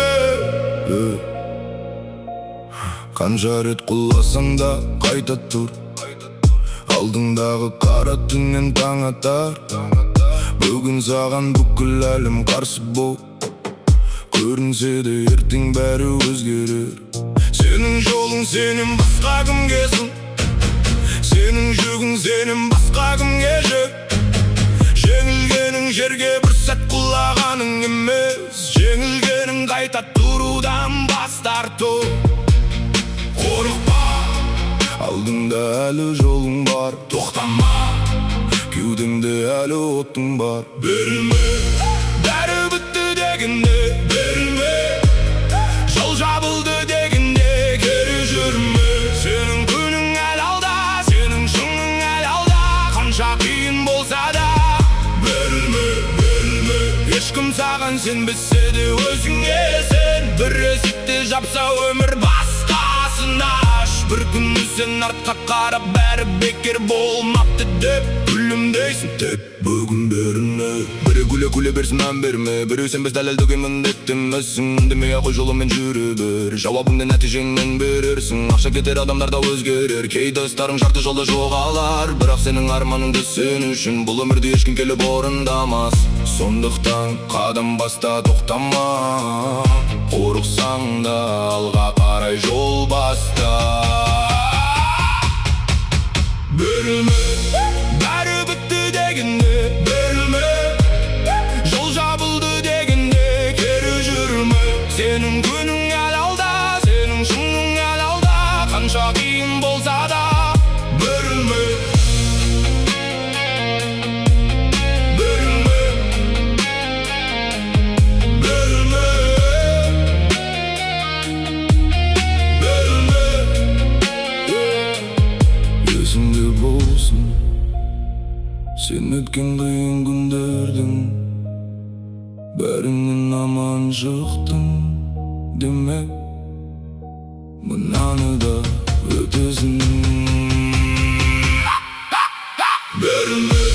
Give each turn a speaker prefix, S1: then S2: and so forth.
S1: берілме. Қанша рет құласаң да қайта тұр, алдыңдағы қара түннен таң атар. Бүгін саған бүкіл әлем қарсы бол, көрінсе де ертең бәрі өзгерер. Сенің жолың сенен басқа кімге сын, сенің жүгің сенен басқа кімге жүк. Жеңілгенің жерге бір сәт құлағаның емес, жеңілгенің қайта тұрудан бас тарту. Қорықпа, алдыңда әлі жолың бар, тоқтама, кеудеңде әлі отың бар. Берілме, бәрі бітті дегенде, берілме, жол жабылды дегенде кері жүрме. Сенің күнің әлі алда, сенің шыңың әлі алда, қанша қиын болса да. Берілме, берілме, ешкім саған сенбесе де өзіңе сен. Бір есікті жапса өмір басқасына аш. Бір күні сен артқа қарап бәрі бекер болмапты деп күлімдейсің тек бүгін берілме. Бірі күле берсін мән берме, біреу сенбес дәлелдеуге міндетті емессің. Демей ақ қой жолымен жүре бер, жауабыңды нәтижеңмен берерсің. Ақша кетер, адамдар да өзгерер, кей достарың жарты жолда жоғалар. Бірақ сенің арманыңды сен үшін бұл өмірде ешкім келіп орындамас. Сондықтан қадам баста, тоқтама, қорықсаң да алға қарай жол баста. Берілме, бәрі бітті дегенде, берілме, жол жабылды дегенде кері жүрме. Сенің күнің әлі алда, сенің шыңың әлі алда, қанша қиын болса да. Берілме, берілме, берілме, берілме. Есіңде болсын сен өткен қиын күндердің, бәрінен аман шықтың. Демек мынаны да өтесің. Берілме.